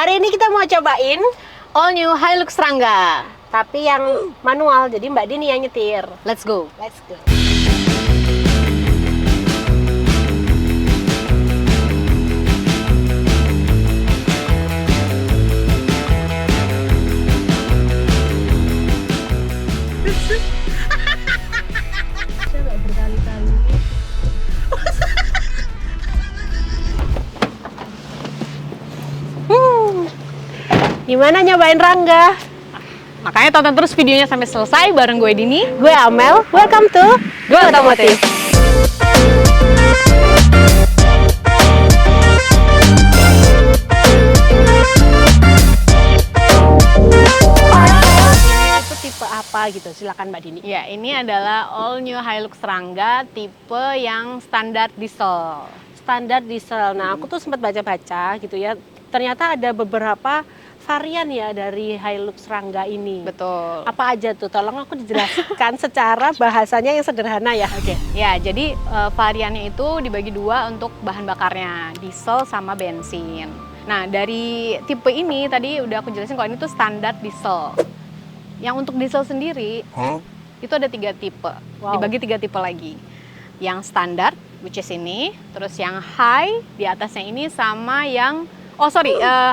Hari ini kita mau cobain All New Hilux Rangga. tapi yang manual, jadi Mbak Dini yang nyetir. Let's go. Let's go. Gimana nyobain Rangga? Makanya tonton terus videonya sampai selesai bareng gue Dini. Gue Amel, welcome to Gue Otomotif. Itu tipe apa gitu? Silakan Mbak Dini. Ya, ini adalah All New Hilux Rangga tipe yang standar diesel. Standar diesel. Nah, aku tuh sempat baca-baca gitu ya. Ternyata ada beberapa varian ya dari Hilux Rangga ini. Betul. Apa aja tuh? Tolong aku dijelaskan secara bahasanya yang sederhana ya. Oke. Ya, jadi variannya itu dibagi dua untuk bahan bakarnya, diesel sama bensin. Nah, dari tipe ini tadi udah aku jelasin kalau ini tuh standar diesel. Yang untuk diesel sendiri, itu ada 3 tipe, dibagi 3 tipe lagi. Yang standar, which is ini, terus yang high di atasnya ini sama yang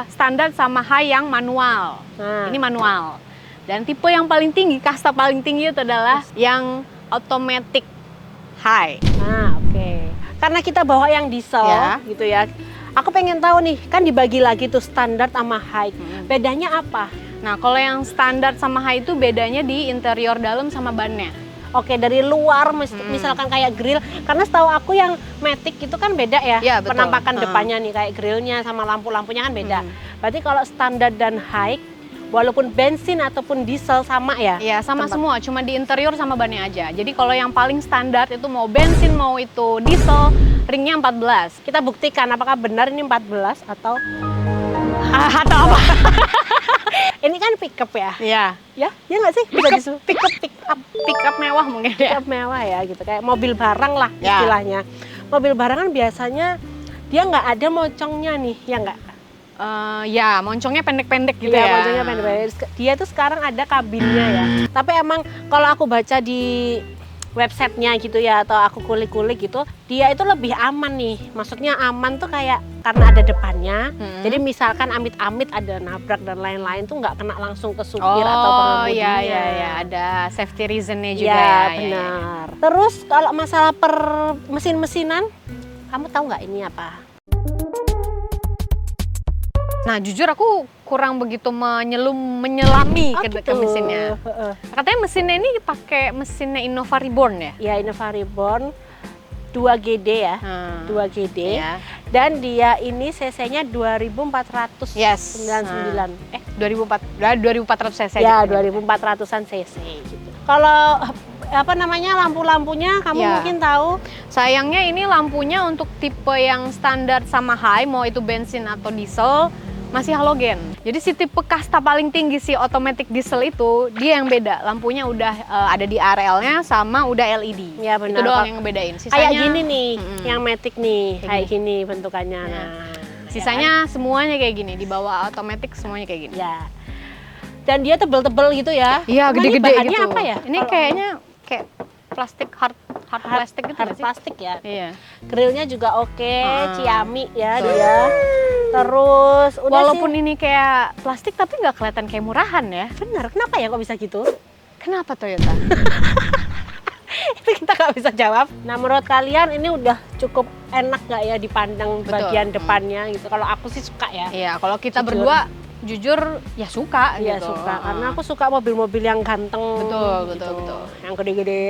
standar sama high yang manual. Ini manual. Dan tipe yang paling tinggi, kasta paling tinggi itu adalah yang automatic high. Nah, oke. Karena kita bawa yang diesel gitu ya. Aku pengen tahu nih, kan dibagi lagi tuh standar sama high. Bedanya apa? Nah, kalau yang standar sama high itu bedanya di interior dalam sama bannya. Oke, dari luar misalkan kayak grill, karena setahu aku yang Matic itu kan beda ya, Ya, betul. penampakan depannya nih kayak grillnya sama lampu-lampunya kan beda. Berarti kalau standar dan high, walaupun bensin ataupun diesel sama ya? Ya, sama semua, cuma di interior sama bannya aja. Jadi kalau yang paling standar itu mau bensin mau itu diesel, ringnya 14. Kita buktikan apakah benar ini 14 atau Atau apa? ini kan pickup ya? Ya, Ya nggak sih? Bisa pick up mewah mungkin ya. Pickup mewah ya gitu, kayak mobil barang lah Ya. istilahnya. Mobil barang kan biasanya dia nggak ada mocongnya nih, ya nggak? Ya, moncongnya pendek-pendek gitu Iya, ya. moncongnya pendek. Dia tuh sekarang ada kabinnya ya. Tapi emang kalau aku baca di websitenya gitu ya, atau aku kulik-kulik gitu, dia itu lebih aman nih. Maksudnya aman tuh kayak karena ada depannya. Jadi misalkan amit-amit ada nabrak dan lain-lain tuh nggak kena langsung ke supir atau pengemudinya. ya, ada safety reasonnya juga Iya, ya. benar. Terus kalau masalah mesin-mesinan, kamu tahu nggak ini apa? Nah, jujur aku kurang begitu menyelami ke gitu. mesinnya. Katanya mesinnya ini pakai mesinnya Innova Reborn ya? Ya, Innova Reborn 2GD ya. 2GD. Ya. Dan dia ini cc-nya 2499. Yes. 2400 cc. Ya, 2400-an cc gitu. Kalau apa namanya lampu-lampunya kamu mungkin tahu? Sayangnya ini lampunya untuk tipe yang standar sama high, mau itu bensin atau diesel, masih halogen. Jadi si tipe kasta paling tinggi si automatic diesel itu dia yang beda. Lampunya udah ada di RL-nya sama udah LED. Ya, benar. Itu doang yang ngebedain. Sisanya Kayak gini nih, yang Matic nih, kayak gini bentukannya. Ya. Nah, Sisanya semuanya kayak gini, di bawah automatic semuanya kayak gini. ya. Dan dia tebel-tebel gitu ya. Iya, Emang ini gede-gede bahannya gitu. apa ya? Ini Kalau kayaknya kayak plastik hard plastik gitu hard nggak sih? plastik ya. Iya. Grillnya juga oke, Ciami ya Betul. dia. Terus udah Walaupun sih. ini kayak plastik tapi nggak kelihatan kayak murahan ya. Benar, kenapa ya kok bisa gitu? Kenapa Toyota? Itu kita nggak bisa jawab. Nah, menurut kalian ini udah cukup enak nggak ya dipandang Betul. bagian depannya gitu? Kalau aku sih suka ya. Iya, kalau kita Jujur. berdua jujur ya suka Iya gitu. suka, karena aku suka mobil-mobil yang ganteng. Betul, gitu. betul. Yang gede-gede.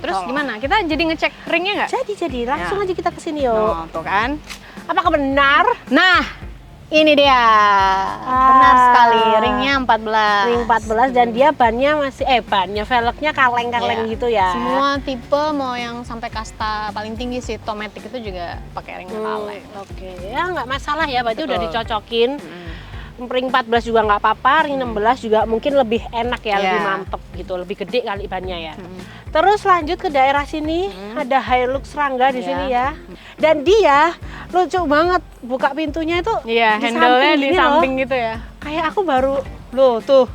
Terus gimana? Kita jadi ngecek ringnya nggak? Jadi langsung aja kita kesini yuk. Oh, tuh kan. Apakah benar? Nah, ini dia. Benar sekali, ringnya 14. Ring 14 dan dia bannya masih bannya velgnya kaleng-kaleng Iya. gitu ya. Semua tipe mau yang sampai kasta paling tinggi sih Tomatic itu juga pakai ring kaleng. Oke, ya nggak masalah ya, berarti udah Betul. dicocokin. ring 14 juga nggak apa-apa, ring 16 juga mungkin lebih enak ya, lebih Iya. mantep gitu, lebih gede kali bannya ya. Terus lanjut ke daerah sini, ada Hilux Rangga di Iya. sini ya. Dan dia lucu banget, buka pintunya itu Iya, di handle-nya samping di gini samping loh. gitu ya. Kayak aku baru, loh tuh.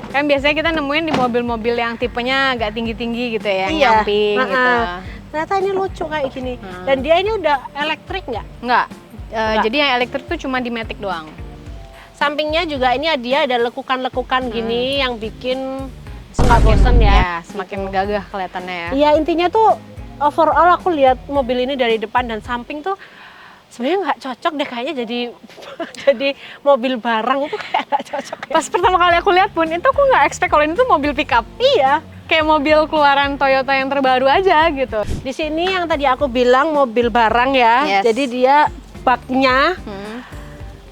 Kan biasanya kita nemuin di mobil-mobil yang tipenya agak tinggi-tinggi gitu ya, yang Iya, nyamping gitu. ternyata ini lucu kayak gini. Dan dia ini udah elektrik nggak? Enggak. Enggak. Jadi yang elektrik tuh cuma di Matic doang. Sampingnya juga ini dia ada lekukan-lekukan gini yang bikin nggak bosen ya. Semakin gagah kelihatannya ya. Iya, intinya tuh overall aku lihat mobil ini dari depan dan samping tuh sebenarnya nggak cocok deh kayaknya jadi jadi mobil barang tuh kayak nggak cocok ya. Pas pertama kali aku lihat pun, itu aku nggak expect kalau ini tuh mobil pickup. Iya, Kayak mobil keluaran Toyota yang terbaru aja gitu. di sini yang tadi aku bilang mobil barang ya. Yes. Jadi dia baknya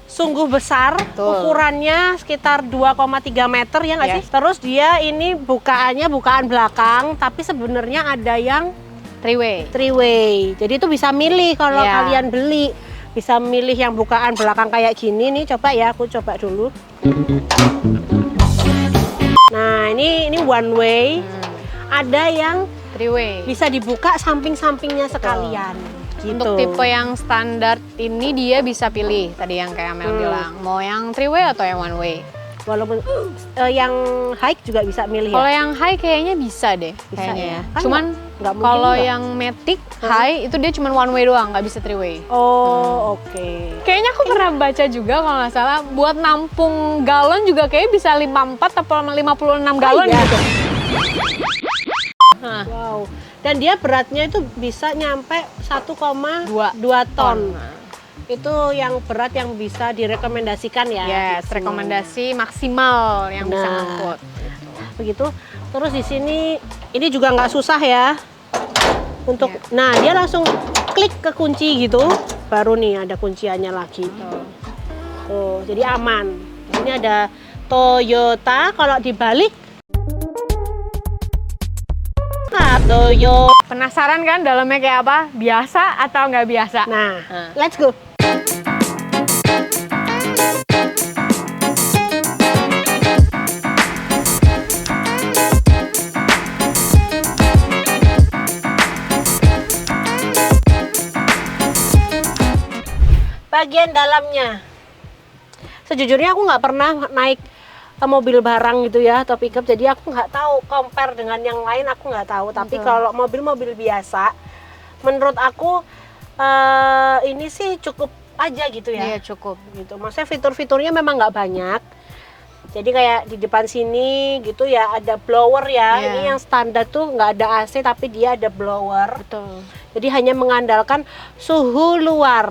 sungguh besar, Betul. ukurannya sekitar 2,3 meter ya nggak Yes. sih? Terus dia ini bukaannya bukaan belakang, tapi sebenarnya ada yang Three-way. way. Jadi itu bisa milih kalau Iya. kalian beli, bisa milih yang bukaan belakang kayak gini nih. Coba ya, aku coba dulu. Nah ini one way. Ada yang Three-way. bisa dibuka samping-sampingnya sekalian. Gitu. Untuk tipe yang standar ini dia bisa pilih tadi yang kayak Mel bilang, mau yang three-way atau yang one-way. Walaupun yang high juga bisa milih Kalau ya. yang high kayaknya bisa deh, Bisa kayaknya ya? ya. Kan Cuman nggak mungkin kalau nggak. yang Matic high itu dia cuma one-way doang, nggak bisa three-way. Oh, oke. Kayaknya aku pernah baca juga kalau nggak salah, buat nampung galon juga kayak bisa 54 atau 56 galon iya. gitu. Nah, Wow. Dan dia beratnya itu bisa nyampe 1,2 ton. Nah, Itu yang berat yang bisa direkomendasikan ya. yes, Gitu. rekomendasi maksimal yang bisa Nah. ngangkut. Begitu. Terus di sini ini juga nggak susah ya. Untuk nah, dia langsung klik ke kunci gitu. Baru nih ada kunciannya lagi. Tuh, jadi aman. Ini ada Toyota, kalau dibalik Toyota. Penasaran kan dalamnya kayak apa? Biasa atau nggak biasa? Nah, Nah. let's go. Bagian dalamnya. Sejujurnya aku nggak pernah naik mobil barang gitu ya atau pickup, jadi aku nggak tahu compare dengan yang lain, aku nggak tahu. Tapi Betul. kalau mobil-mobil biasa, menurut aku ini sih cukup aja gitu ya. Iya, cukup. Gitu. Maksudnya fitur-fiturnya memang nggak banyak. Jadi kayak di depan sini gitu ya ada blower ya. Iya. Ini yang standar tuh nggak ada AC tapi dia ada blower. Betul. Jadi hanya mengandalkan suhu luar.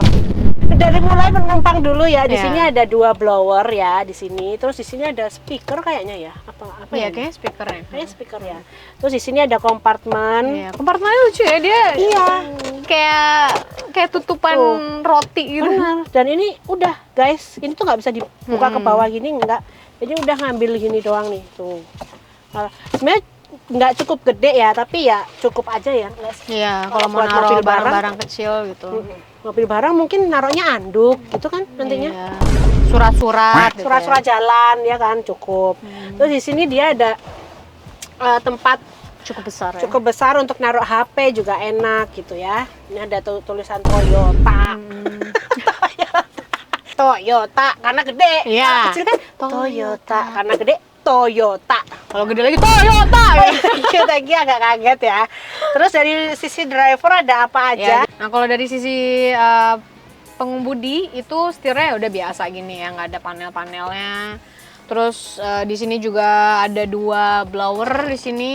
Dari mulai penumpang dulu ya. Di Iya. sini ada 2 blower ya di sini. Terus di sini ada speaker kayaknya ya. Apa Iya, ya? kayaknya speakernya. Kayaknya speaker ya. Terus di sini ada kompartemen. Iya, kompartemennya lucu ya, dia Iya. kayak tutupan Tuh. roti gitu. Benar. Dan ini udah guys, ini tuh nggak bisa dibuka ke bawah gini, enggak. Jadi udah ngambil gini doang nih tuh. Nah, sebenarnya nggak cukup gede ya, tapi ya cukup aja ya. Nggak sih? Iya, Kalau kalau mau buat naruh mobil barang, barang-barang kecil gitu. mobil barang mungkin naruhnya anduk gitu kan nantinya. Iya. Surat-surat gitu Surat-surat ya. jalan ya kan cukup. Terus di sini dia ada tempat Cukup besar ya. cukup besar untuk naruh HP juga enak gitu ya. Ini ada tulisan Toyota. Toyota karena gede. Iya. Kalau kecil kan Toyota karena gede Toyota. Kalau gede lagi Toyota ya. Tadi agak kaget ya. Terus dari sisi driver ada apa aja? Ya, nah, kalau dari sisi pengemudi itu setirnya udah biasa gini ya, nggak ada panel-panelnya. Terus di sini juga ada 2 blower di sini.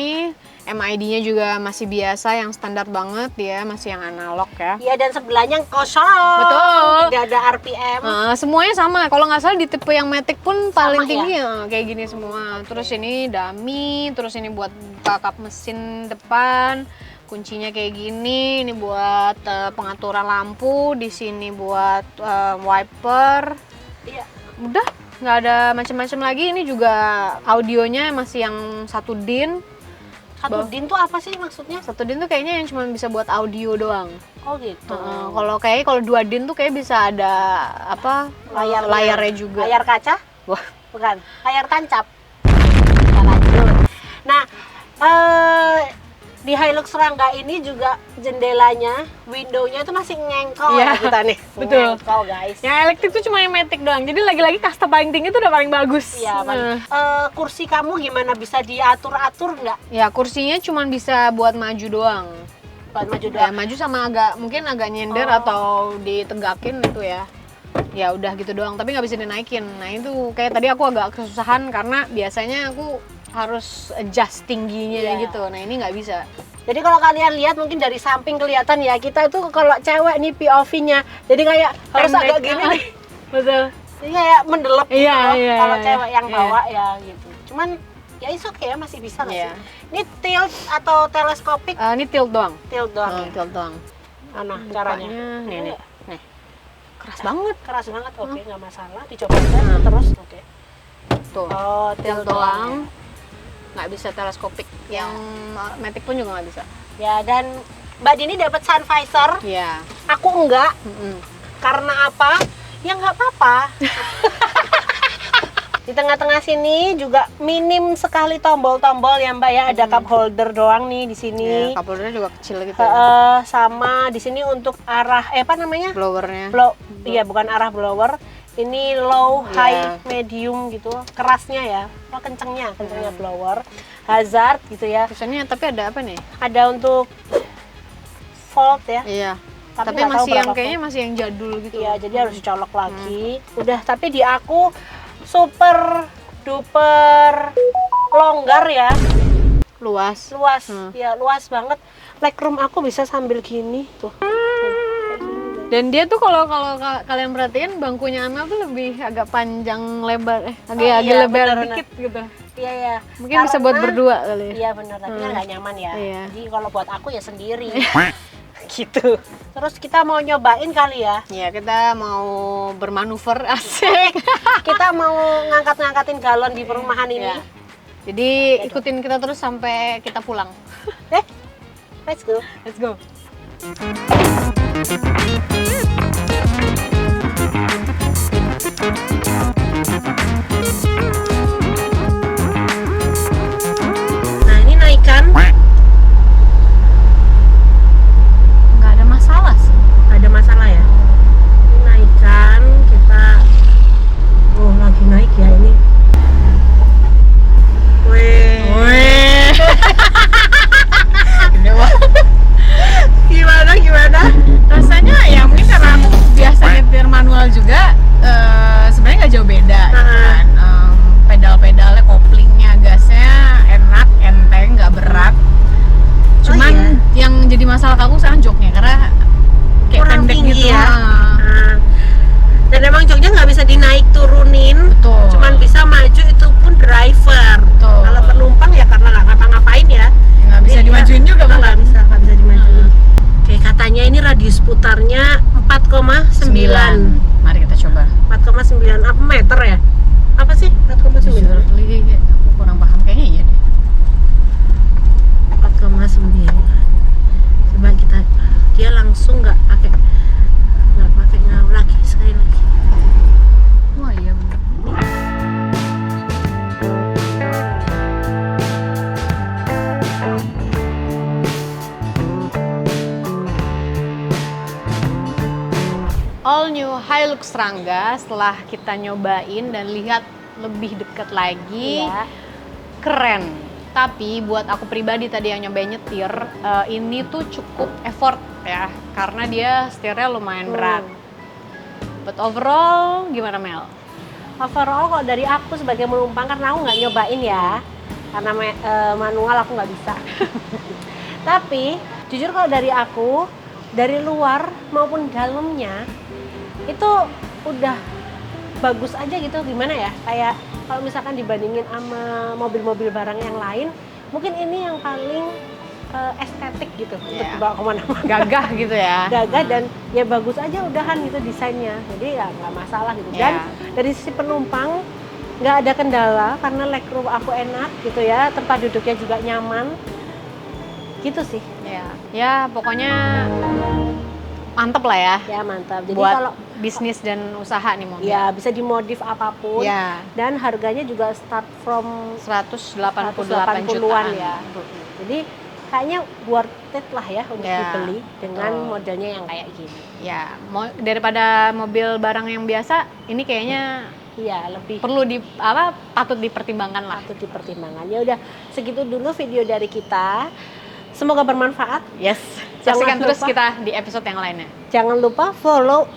MID-nya juga masih biasa yang standar banget ya, masih yang analog ya. Iya, dan sebelahnya kosong. Betul. Tidak ada RPM. Semuanya sama. Kalau nggak salah di tipe yang Matic pun paling Sama tinggi ya kayak gini semua. Terus ini dummy, terus ini buat buka kap mesin depan. Kuncinya kayak gini. Ini buat pengaturan lampu. Di sini buat wiper. Iya. Udah, nggak ada macam-macam lagi. Ini juga audionya masih yang 1 DIN. Satu din tuh apa sih maksudnya? Satu din tuh kayaknya yang cuma bisa buat audio doang. Oh gitu. Kalau 2 din tuh kayak bisa ada apa layarnya juga. Layar kaca? Wah, Bukan, layar tancap. Kita lanjut. Nah, di Hilux Rangga ini juga jendelanya, window-nya itu masih ngengkol Iya, ya kita nih. betul. Ngengkol guys. yang elektrik tuh cuma yang matic doang. Jadi lagi-lagi kasta paling tinggi tuh udah paling bagus. Iya, Bang. Kursi kamu gimana, bisa diatur-atur nggak? Ya kursinya cuma bisa buat maju doang. Buat maju Ya doang. maju sama mungkin agak nyender atau ditegakin itu ya. Ya udah gitu doang, tapi nggak bisa dinaikin. Nah itu kayak tadi aku agak kesusahan karena biasanya aku harus adjust tingginya Iya. gitu. Nah ini nggak bisa. Jadi kalau kalian lihat mungkin dari samping kelihatan ya, kita itu kalau cewek nih POV-nya. Jadi kayak harus Pendek. agak gini nih. Betul. Jadi kayak mendelep gitu Iya, loh, iya, kalau iya. cewek yang Iya. bawa ya gitu. Cuman ya is okay ya, masih bisa nggak Iya. sih? Ini tilt atau teleskopik? Ini tilt doang. Tilt doang ya? Tilt doang. Mana caranya? Nih. Keras banget. Keras banget, oke nggak masalah. Dicoba aja terus, oke. Tuh. Oh, Tilt doang. Nggak bisa teleskopik. Yang matic pun juga nggak bisa. Ya, dan Mbak Dini dapat sun visor, Iya. aku enggak. Mm-mm. Karena apa? Ya nggak apa-apa. Di tengah-tengah sini juga minim sekali tombol-tombol ya Mbak ya, ada cup holder doang nih di sini. Ya, cup holdernya juga kecil gitu ya. Sama di sini untuk arah apa namanya? Blowernya. Iya, bukan arah blower. Ini low, Iya. high, medium gitu. Kerasnya ya. Kencengnya blower. Hazard gitu ya. Tulisannya tapi ada apa nih? Ada untuk volt ya. Iya. Tapi Tapi nggak tahu masih yang berapa kayaknya masih yang jadul gitu. Iya, jadi harus dicolok lagi. Udah, tapi di aku super duper longgar ya. Luas. Luas. Ya, luas banget. Legroom aku bisa sambil gini tuh. Dan dia tuh kalau kalian perhatiin bangkunya Amel tuh lebih agak panjang lebar, agak iya, lebar benar, dikit gitu. Iya, ya. Mungkin bisa buat berdua kali. Iya benar, tapi kan nggak nyaman ya. Iya. Jadi kalau buat aku ya sendiri. Gitu. Terus kita mau nyobain kali ya. Iya, kita mau bermanuver asik. Kita mau ngangkat-ngangkatin galon di perumahan ini. Iya. Jadi ikutin kita terus sampai kita pulang. Let's go. Let's go. Nah, ini naikkan. Nggak ada masalah sih. Nggak ada masalah ya. Ini naikkan, kita lagi naik ya ini. Weh. Gimana? Rasanya ya mungkin karena aku biasa nyetir manual juga, sebenarnya nggak jauh beda kan. Pedal-pedalnya, koplingnya, gasnya enak, enteng, nggak berat. Cuman yang jadi masalah aku sekarang joknya karena kayak Kurang pendek tinggi gitu. ya. Nah, dan emang joknya nggak bisa dinaik turunin. Betul. Cuman bisa maju, itu pun driver. Betul. Kalau penumpang ya karena nggak ngapa-ngapain ya. Nggak bisa Iya. dimajuin juga nggak bahkan. bisa dimajuin. Oke, katanya ini radius putarnya 4,9. Mari kita coba. 4,9 apa meter ya? Apa sih 4,9? Aku kurang paham, kayaknya iya deh. 4,9. Coba dia langsung nggak pakai ngaw lagi, sekali lagi. Wah iya bener. All new Hilux Rangga setelah kita nyobain dan lihat lebih dekat lagi, Iya. keren. Tapi buat aku pribadi tadi yang nyobain nyetir, ini tuh cukup effort ya, karena dia setirnya lumayan berat. But overall gimana Mel? Overall kalau dari aku sebagai penumpang, karena aku nggak nyobain ya, karena manual aku nggak bisa. Tapi jujur kalau dari aku, dari luar maupun dalamnya itu udah bagus aja gitu. Gimana ya, kayak kalau misalkan dibandingin sama mobil-mobil barang yang lain, mungkin ini yang paling estetik gitu untuk Iya. dibawa kemana-mana. Gagah gitu ya. Gagah dan ya bagus aja udahan gitu desainnya, jadi ya nggak masalah gitu. Dan dari sisi penumpang nggak ada kendala karena legroom aku enak gitu ya, tempat duduknya juga nyaman. Gitu sih. Ya pokoknya mantep lah ya. Ya mantap. Jadi Buat kalau bisnis dan usaha nih mobil. ya bisa dimodif apapun. Ya. Dan harganya juga start from 188 180-an jutaan ya. Jadi kayaknya worth it lah ya untuk dibeli dengan modelnya yang kayak gini. Ya, daripada mobil barang yang biasa, ini kayaknya Iya, lebih perlu patut dipertimbangkan lah. patut dipertimbangkan. Ya udah, segitu dulu video dari kita. Semoga bermanfaat. Yes. Jangan Saksikan terus lupa- kita di episode yang lainnya. Jangan lupa follow.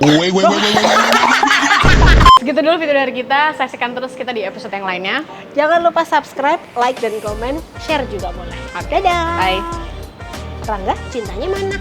Segitu dulu video dari kita. Saksikan terus kita di episode yang lainnya. Jangan lupa subscribe, like dan komen, share juga boleh. Dadah. Bye. Rangga, cintanya mana?